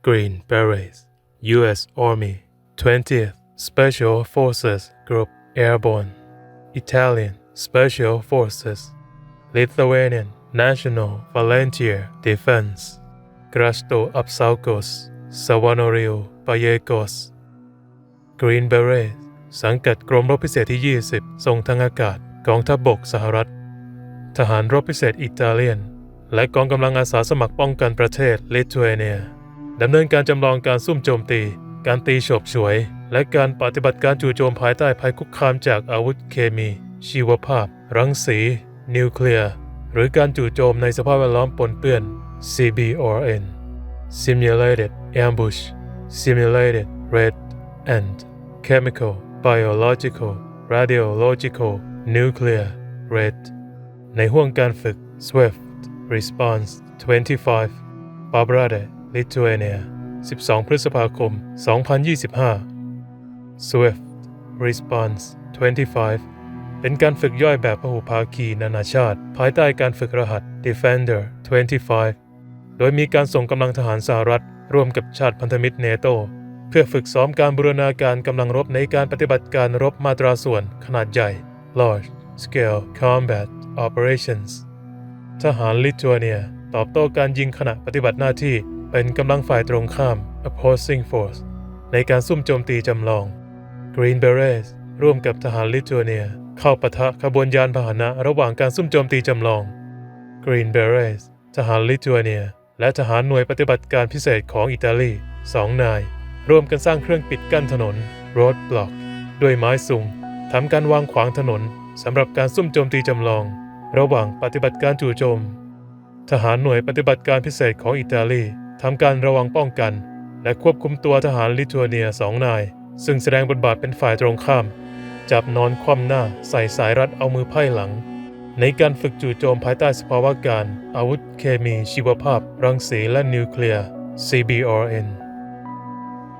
Green Berets, U.S. Army, 20th Special Forces Group Airborne, Italian Special Forces, Lithuanian National Volunteer Defense, Krašto apsaugos, savanorių pajėgos Green Berets สังกัดกรมรบพิเศษที่ 20 ส่งทางอากาศกองทัพบกสหรัฐทหารรบพิเศษอิตาเลียนและกองกำลังอาสาสมัครป้องกันประเทศลิทัวเนียดำเนินการจำลองการซุ่มโจมตีการตีโฉบฉวยและการปฏิบัติการจู่โจมภายใต้ภัยคุกคามจากอาวุธเคมีชีวภาพรังสีนิวเคลียร์หรือการจู่โจมในสภาพแวดล้อมปนเปื้อน CBRN Simulated Ambush Simulated Red and Chemical Biological Radiological Nuclear Red ในห่วงการฝึก Swift Response 25 Pabrade Lithuania 12 พฤษภาคม 2025 Swift Response 25 เป็นการฝึกย่อยแบบพหุภาคีนานาชาติภายใต้การฝึกรหัส Defender 25 โดยมีการส่งกำลังทหารสหรัฐร่วมกับชาติพันธมิตรเนโตเพื่อฝึกซ้อมการบูรณาการกำลังรบในการปฏิบัติการรบมาตราส่วนขนาดใหญ่ Large Scale Combat Operations ทหารลิทัวเนียตอบโต้การยิงขณะปฏิบัติหน้าที่เป็นกำลังฝ่ายตรงข้าม Opposing Force ในการซุ่มโจมตีจำลอง Green Berets ร่วมกับทหารลิทัวเนียเข้าปะทะขบวนยานพาหนะระหว่างการซุ่มโจมตีจำลอง Green Berets ทหารลิทัวเนียและทหารหน่วยปฏิบัติการพิเศษของอิตาลี2 นายร่วมกันสร้างเครื่องปิดกั้นถนน Road Block ด้วยไม้สูงทำการวางขวางถนนสำหรับการซุ่มโจมตีจำลองระหว่างปฏิบัติการจู่โจมทหารหน่วยปฏิบัติการพิเศษของอิตาลีทำการระวังป้องกันและควบคุมตัวทหารลิทัวเนีย2 นายซึ่งแสดงบทบาทเป็นฝ่ายตรงข้ามจับนอนคว่ำหน้าใส่สายรัดเอามือไพ่หลังในการฝึกจู่โจมภายใต้สภาวะการอาวุธเคมีชีวภาพรังสีและนิวเคลียร์ CBRN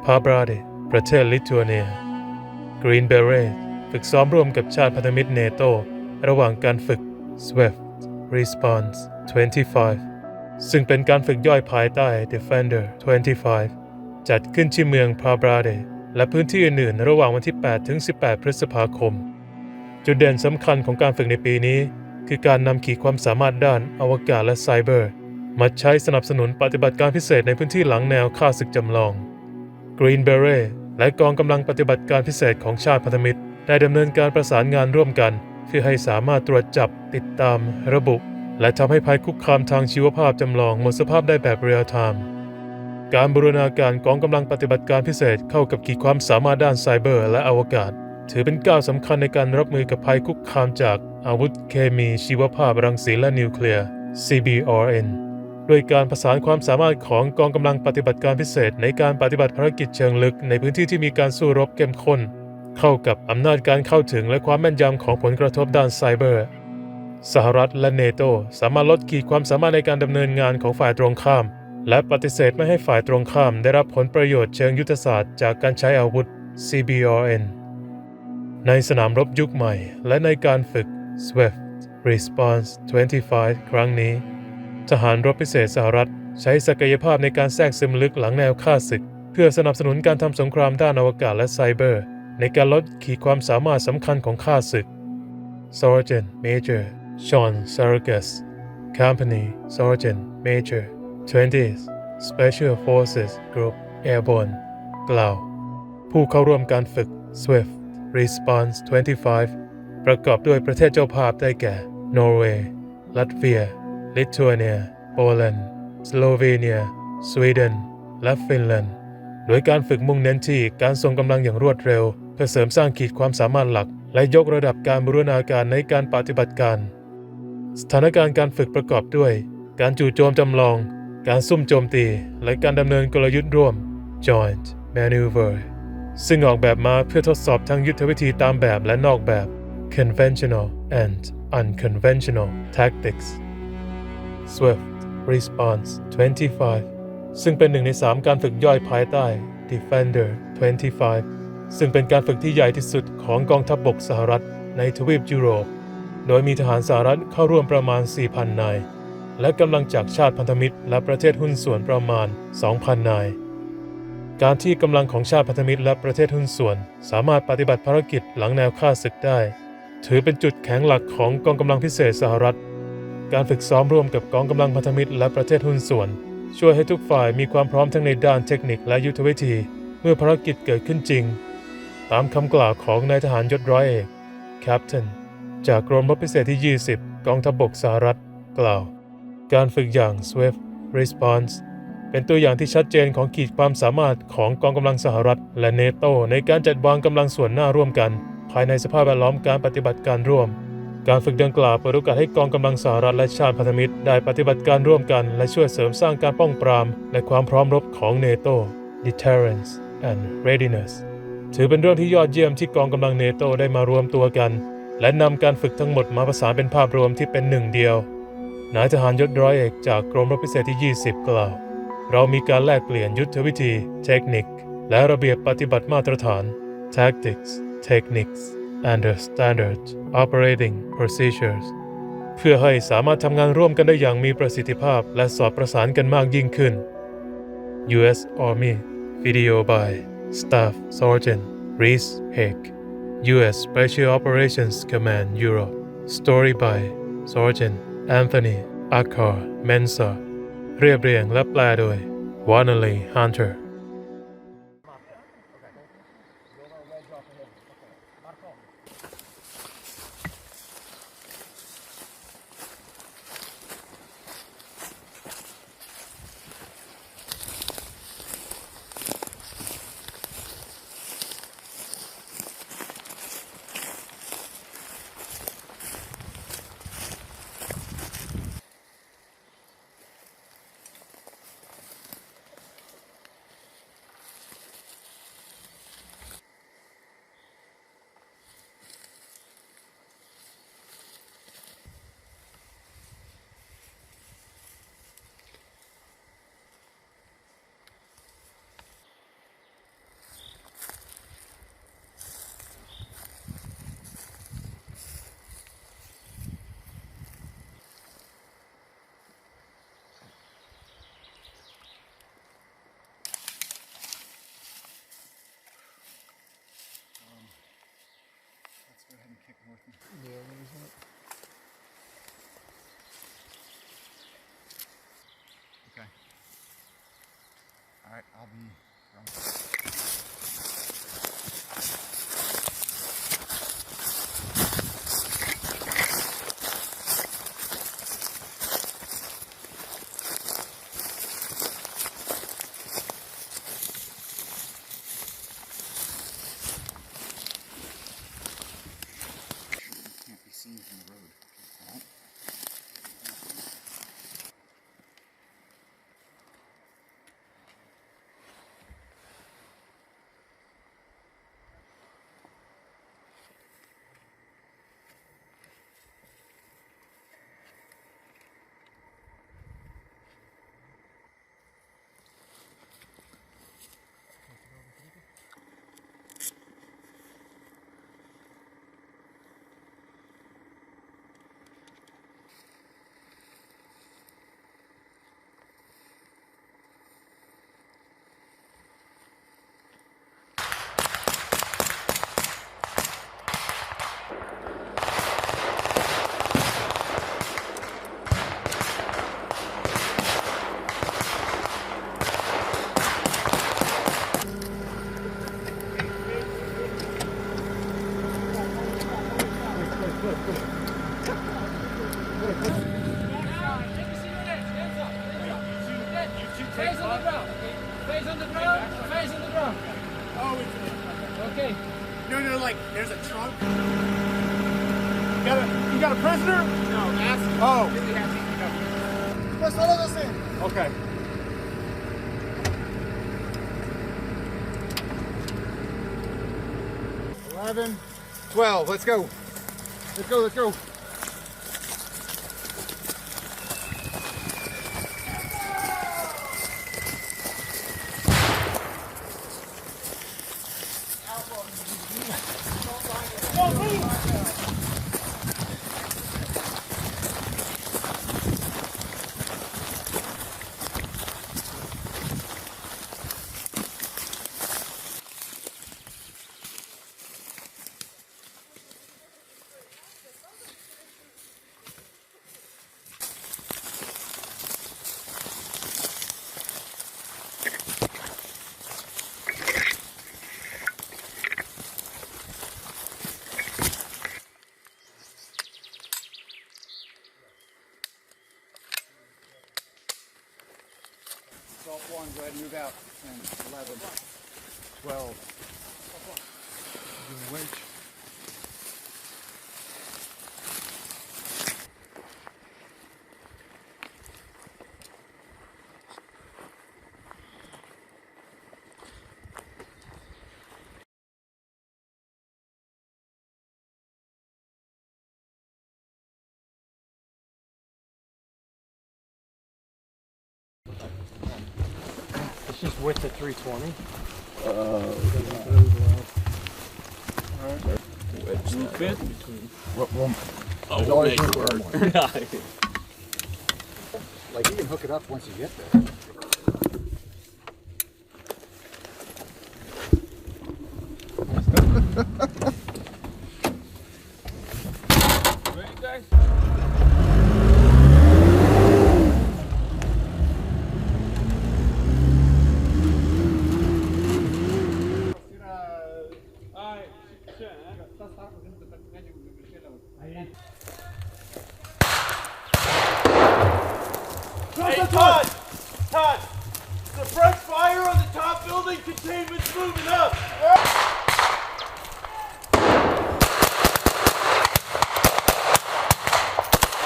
Pabrade ประเทศลิทัวเนีย Green Berets ฝึกซ้อมร่วมกับชาติพันธมิตรเนโตระหว่างการฝึก Swift Response 25 ซึ่งเป็นการฝึกย่อยภายใต้ Defender 25 จัดขึ้นที่เมือง Pabrade และพื้นที่อื่นๆระหว่างวันที่ 8 ถึง 18 พฤษภาคมจุดเด่นสำคัญของการฝึกในปีนี้คือการนำขีดความสามารถด้านอวกาศและไซเบอร์มาใช้สนับสนุนปฏิบัติการพิเศษในพื้นที่หลังแนวฆ่าศึกจำลอง Green Beret และกองกำลังปฏิบัติการพิเศษของชาติพันธมิตรได้ดำเนินการประสานงานร่วมกันเพื่อให้สามารถตรวจจับติดตามระบุและทำให้ภัยคุกคามทางชีวภาพจำลองหมดสภาพได้แบบเรียลไทม์การบูรณาการกองกำลังปฏิบัติการพิเศษเข้ากับขีดความสามารถด้านไซเบอร์และอวกาศถือเป็นก้าวสำคัญในการรับมือกับภัยคุกคามจากอาวุธเคมีชีวภาพรังสีและนิวเคลียร์ CBRN ด้วยการประสานความสามารถของกองกำลังปฏิบัติการพิเศษในการปฏิบัติภารกิจเชิงลึกในพื้นที่ที่มีการสู้รบเข้มข้นเข้ากับอำนาจการเข้าถึงและความแม่นยำของผลกระทบด้านไซเบอร์สหรัฐและเนโตสามารถลดขีดความสามารถในการดำเนินงานของฝ่ายตรงข้ามและปฏิเสธไม่ให้ฝ่ายตรงข้ามได้รับผลประโยชน์เชิงยุทธศาสตร์จากการใช้อาวุธ CBRN ในสนามรบยุคใหม่และในการฝึก Swift Response 25 ครั้งนี้ทหารรบพิเศษสหรัฐใช้ศักยภาพในการแทรกซึมลึกหลังแนวฆ่าศึกเพื่อสนับสนุนการทำสงครามด้านอวกาศและไซเบอร์ในการลดขีดความสามารถสำคัญของฆ่าศึก Sergeant Major Sean Sargas Company Sergeant Major 20th Special Forces Group Airborne กล่าวผู้เข้าร่วมการฝึก Swift Response 25 ประกอบด้วยประเทศเจ้าภาพได้แก่นอร์เวย์ลัตเวียลิทัวเนียโปแลนด์สโลเวเนียสวีเดนและฟินแลนด์โดยการฝึกมุ่งเน้นที่การส่งกำลังอย่างรวดเร็วเพื่อเสริมสร้างขีดความสามารถหลักและยกระดับการบูรณาการในการปฏิบัติการสถานการณ์การฝึกประกอบด้วยการจู่โจมจำลองการซุ่มโจมตีและการดำเนินกลยุทธ์ร่วม Joint Maneuver ซึ่งออกแบบมาเพื่อทดสอบทั้งยุทธวิธีตามแบบและนอกแบบ Conventional and Unconventional Tactics Swift Response 25 ซึ่งเป็น1 ใน 3การฝึกย่อยภายใต้ Defender 25 ซึ่งเป็นการฝึกที่ใหญ่ที่สุดของกองทัพบกสหรัฐในทวีปยุโรปโดยมีทหารสหรัฐเข้าร่วมประมาณ 4,000 นายและกำลังจากชาติพันธมิตรและประเทศหุ้นส่วนประมาณ 2,000 นาย การที่กำลังของชาติพันธมิตรและประเทศหุ้นส่วนสามารถปฏิบัติภารกิจหลังแนวฆ่าศึกได้ถือเป็นจุดแข็งหลักของกองกำลังพิเศษสหรัฐการฝึกซ้อมร่วมกับกองกำลังพันธมิตรและประเทศหุ้นส่วนช่วยให้ทุกฝ่ายมีความพร้อมทั้งในด้านเทคนิคและยุทธวิธีเมื่อภารกิจเกิดขึ้นจริงตามคำกล่าวของนายทหารยศร้อยเอกแคปเทนจากกรมรบพิเศษที่ 20 กองทัพบกสหรัฐกล่าวการฝึกอย่าง Swift Response เป็นตัวอย่างที่ชัดเจนของขีดความสามารถของกองกำลังสหรัฐและเนโตในการจัดวางกำลังส่วนหน้าร่วมกันภายในสภาพแวดล้อมการปฏิบัติการร่วมการฝึกดังกล่าวเปิดโอกาสให้กองกำลังสหรัฐและชาติพันธมิตรได้ปฏิบัติการร่วมกันและช่วยเสริมสร้างการป้องปรามและความพร้อมรบของเนโต Deterrence and Readiness ถือเป็นเรื่องที่ยอดเยี่ยมที่กองกำลังเนโตได้มารวมตัวกันและนำการฝึกทั้งหมดมาประสานเป็นภาพรวมที่เป็นหนึ่งเดียวนายทหารยศร้อยเอกจากกรมรบพิเศษที่ 20 กล่าวเรามีการแลกเปลี่ยนยุทธวิธีเทคนิคและระเบียบปฏิบัติมาตรฐาน Tactics Techniques and the Standard Operating Procedures เพื่อให้สามารถทำงานร่วมกันได้อย่างมีประสิทธิภาพและสอดประสานกันมากยิ่งขึ้น U.S. Army Video by Staff Sergeant Reese Haig U.S. Special Operations Command Europe Story by Sergeant Anthony Akar Mensa เรียบเรียงและแปลโดย Wanley Hunter Okay. All right, I'll be wrong. Can't be seen from the road. All right. Face on the ground. Face on the ground. Face on the ground. Oh, it's, Okay. no, like, there's a trunk. You got a prisoner? No, ask. Oh. Really have Okay. $11, $12, let's go. Let's go. Assault 1, go ahead and move out. 10, 11, 12. Winch. It's just width at 320. Like you can hook it up once you get there. Ready, guys? Hey, Todd! Todd! Suppress fire on the top building, containment's moving up!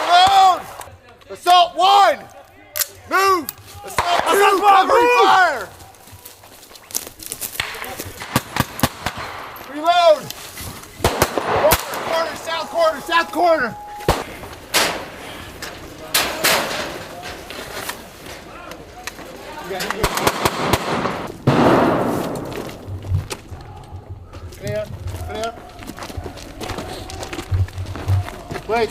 Reload! Assault 1! Move! Assault 2! Covering fire! Reload! Corner, south corner, south corner! Clear, clear. Wait.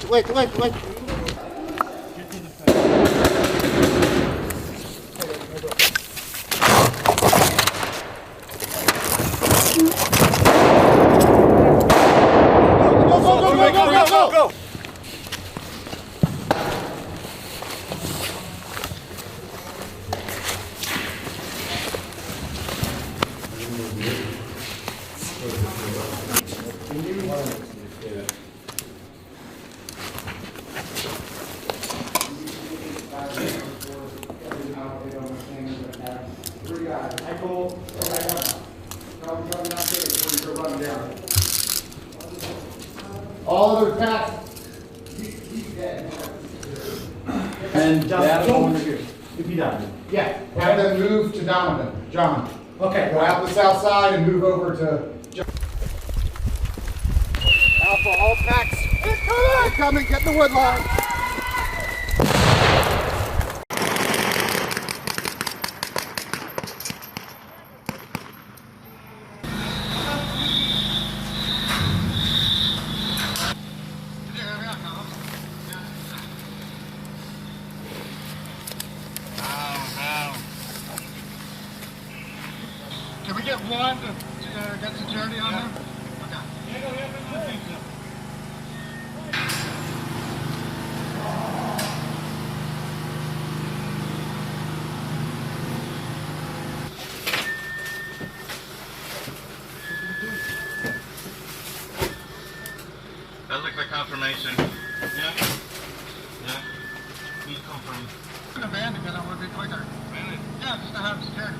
Go! All other packs. And that's over here. If you done. Yeah, have them move to Donovan. John. Okay. Go out the south side and move over to Alpha, all packs. They're coming, get the wood line. Can we get one to get security on them? That looks like confirmation. Yeah. Yeah. Please confirm. In a van because I want to be quicker. Yeah, just to have security.